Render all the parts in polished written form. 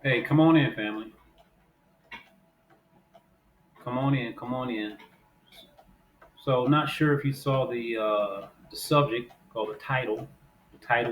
Hey, come on in, family. Come on in. Come on in. So, not sure if you saw the subject or the title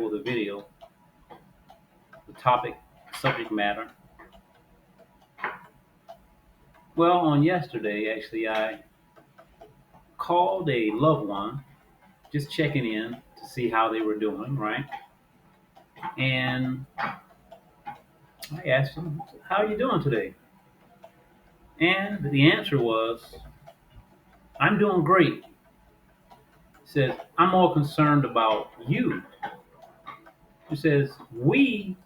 of the video, the topic, subject matter. Well, on yesterday, actually, I called a loved one, just checking in to see how they were doing, right? And I asked them, "How are you doing today?" And the answer was, "I'm doing great." He says, "I'm more concerned about you." He says, "We,"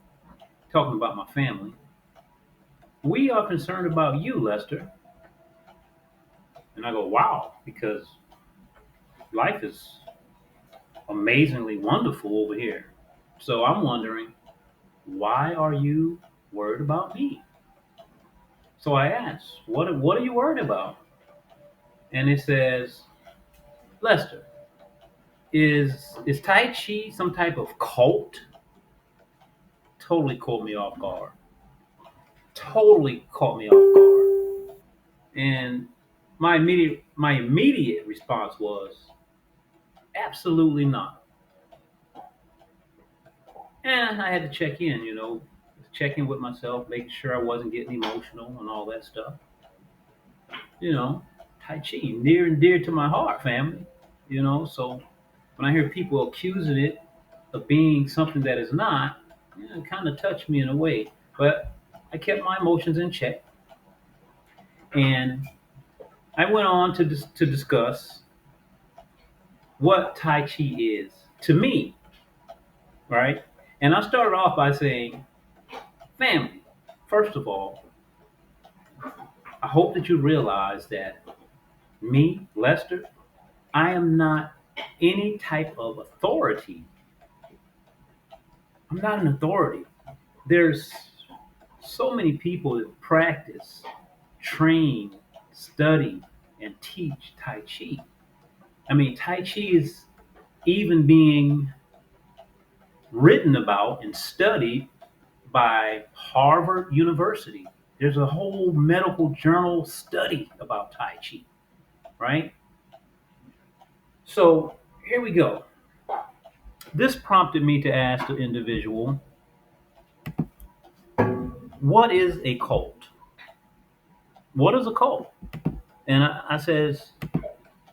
talking about my family, "we are concerned about you, Lester." And I go, wow, because life is amazingly wonderful over here. So I'm wondering, why are you worried about me? So I asked, what are you worried about? And it says, Lester, is Tai Chi some type of cult? Totally caught me off guard. Totally caught me off guard. And my immediate response was, absolutely not. And I had to check in, check in with myself, making sure I wasn't getting emotional and all that stuff. You know, Tai Chi, near and dear to my heart, family. So when I hear people accusing it of being something that is not, it kind of touched me in a way. But I kept my emotions in check, and I went on to discuss what Tai Chi is to me, right? And I started off by saying, family, first of all, I hope that you realize that me, Lester, I am not any type of authority. I'm not an authority. There's so many people that practice, train, study, and teach Tai Chi. I mean, Tai Chi is even being written about and studied by Harvard University. There's a whole medical journal study about Tai Chi, right? So here we go. This prompted me to ask the individual, what is a cult? What is a cult? And I says,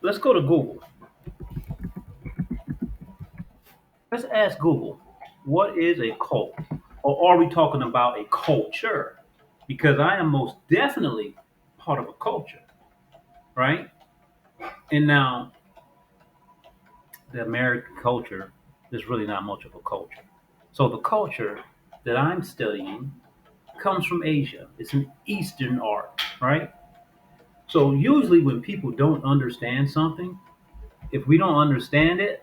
let's go to Google. Let's ask Google, what is a cult? Or are we talking about a culture? Because I am most definitely part of a culture, right? And now, the American culture is really not much of a culture. So the culture that I'm studying comes from Asia. It's an Eastern art, right? So usually when people don't understand something, if we don't understand it,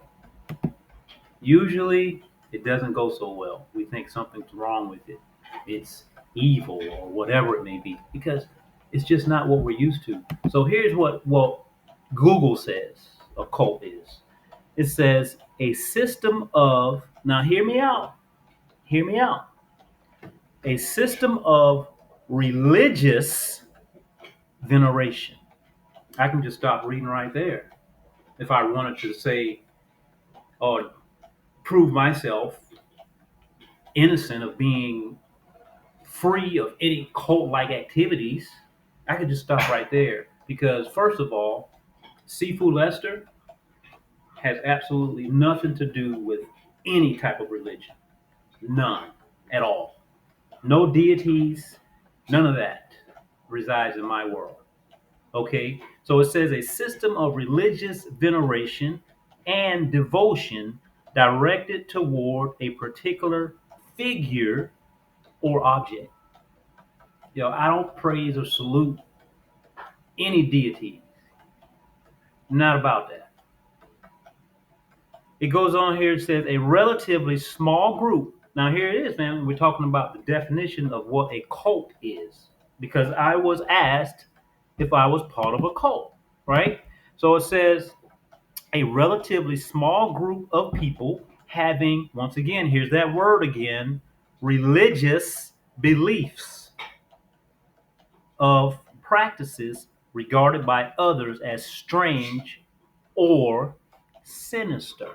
usually it doesn't go so well. We think something's wrong with it. It's evil or whatever it may be because it's just not what we're used to. So here's what Google says a cult is. It says a system of, now hear me out, a system of religious veneration. I can just stop reading right there if I wanted to say or prove myself innocent of being free of any cult like activities. I could just stop right there because, first of all, Sifu Lester has absolutely nothing to do with any type of religion. None at all. No deities, none of that resides in my world. Okay? So it says a system of religious veneration and devotion directed toward a particular figure or object. I don't praise or salute any deity. Not about that. It goes on here, it says a relatively small group. Now, here it is, man. We're talking about the definition of what a cult is. Because I was asked if I was part of a cult, right? So it says a relatively small group of people having, once again, here's that word again, religious beliefs of practices regarded by others as strange or sinister.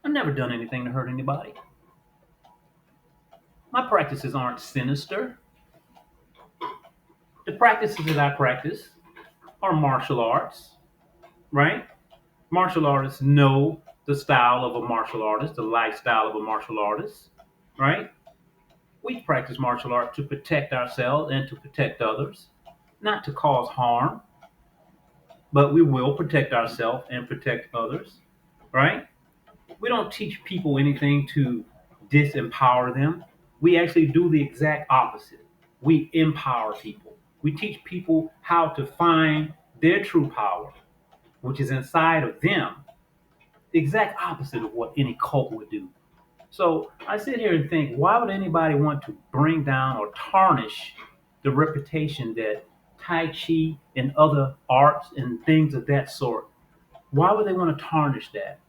I've never done anything to hurt anybody. My practices aren't sinister. The practices that I practice are martial arts, right? Martial artists know the style of a martial artist, the lifestyle of a martial artist, right? We practice martial art to protect ourselves and to protect others, not to cause harm, but we will protect ourselves and protect others, right? We don't teach people anything to disempower them. We actually do the exact opposite. We empower people. We teach people how to find their true power, which is inside of them, the exact opposite of what any cult would do. So I sit here and think, why would anybody want to bring down or tarnish the reputation that Tai Chi and other arts and things of that sort? Why would they want to tarnish that?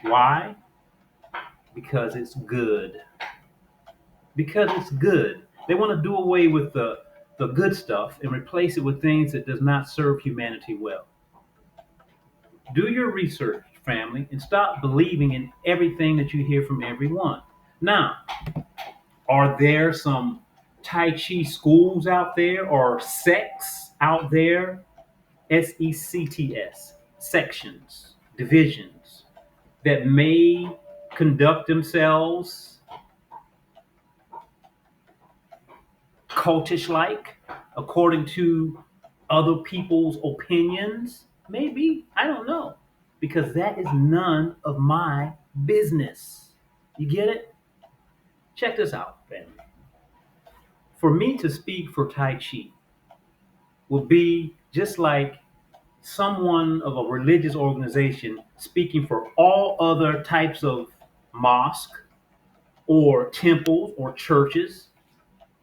Why? Because it's good. Because it's good. They want to do away with the good stuff and replace it with things that does not serve humanity well. Do your research, family, and stop believing in everything that you hear from everyone. Now, are there some Tai Chi schools out there or sects out there? SECTS, sections, divisions that may conduct themselves cultish like, according to other people's opinions? Maybe. I don't know. Because that is none of my business. You get it? Check this out, family. For me to speak for Tai Chi would be just like someone of a religious organization speaking for all other types of mosque or temples or churches.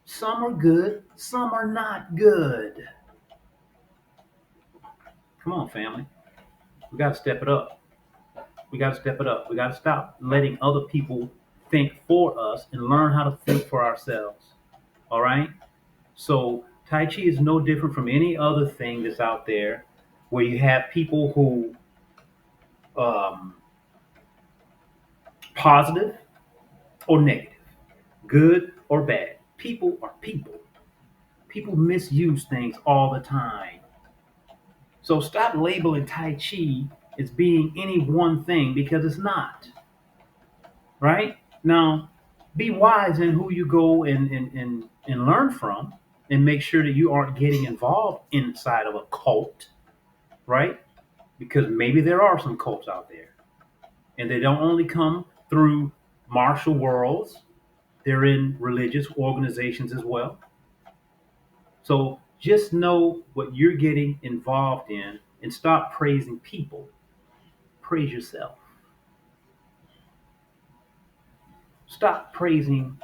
Some are good, some are not good. Come on, family. We got to step it up. We got to step it up. We got to stop letting other people think for us and learn how to think for ourselves. All right? So, Tai Chi is no different from any other thing that's out there where you have people who um, positive or negative, good or bad. People are people. People misuse things all the time. So stop labeling Tai Chi as being any one thing because it's not. Right? Now, be wise in who you go and learn from and make sure that you aren't getting involved inside of a cult, right? Because maybe there are some cults out there. And they don't only come through martial worlds, they're in religious organizations as well. So just know what you're getting involved in and stop praising people. Praise yourself. Stop praising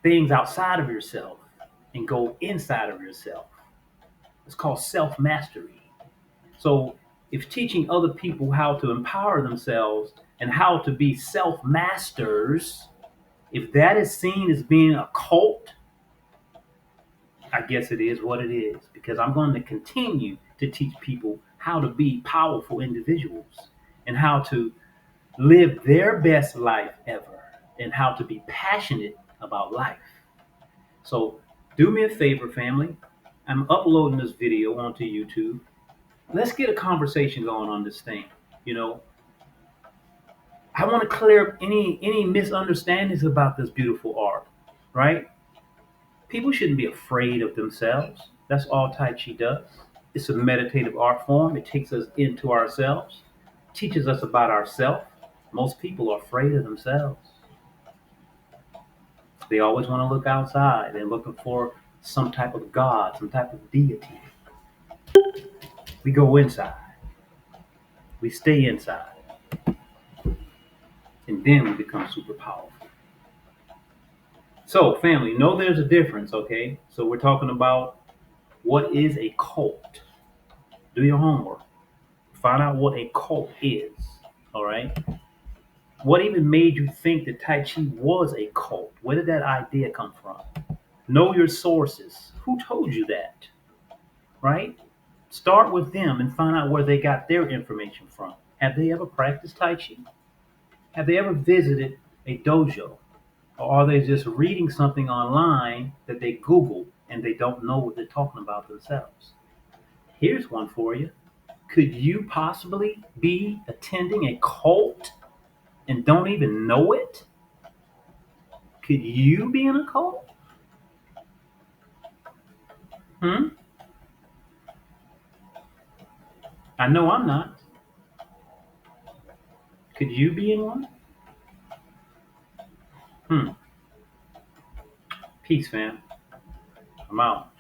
things outside of yourself and go inside of yourself. It's called self mastery. So, if teaching other people how to empower themselves and how to be self masters, if that is seen as being a cult, I guess it is what it is because I'm going to continue to teach people how to be powerful individuals and how to live their best life ever and how to be passionate about life. So do me a favor, family. I'm uploading this video onto YouTube. Let's get a conversation going on this thing. You know, I want to clear up any misunderstandings about this beautiful art, right? People shouldn't be afraid of themselves. That's all Tai Chi does. It's a meditative art form. It takes us into ourselves, teaches us about ourselves. Most people are afraid of themselves. They always want to look outside. They're looking for some type of God, some type of deity. We go inside. We stay inside. And then we become super powerful. So, family, know there's a difference, okay? So we're talking about what is a cult. Do your homework. Find out what a cult is. All right. What even made you think that Tai Chi was a cult? Where did that idea come from? Know your sources. Who told you that? Right? Start with them and find out where they got their information from. Have they ever practiced Tai Chi? Have they ever visited a dojo? Or are they just reading something online that they Google and they don't know what they're talking about themselves? Here's one for you. Could you possibly be attending a cult and don't even know it? Could you be in a cult? Hmm? I know I'm not. Could you be in one? Hmm. Peace, fam. I'm out.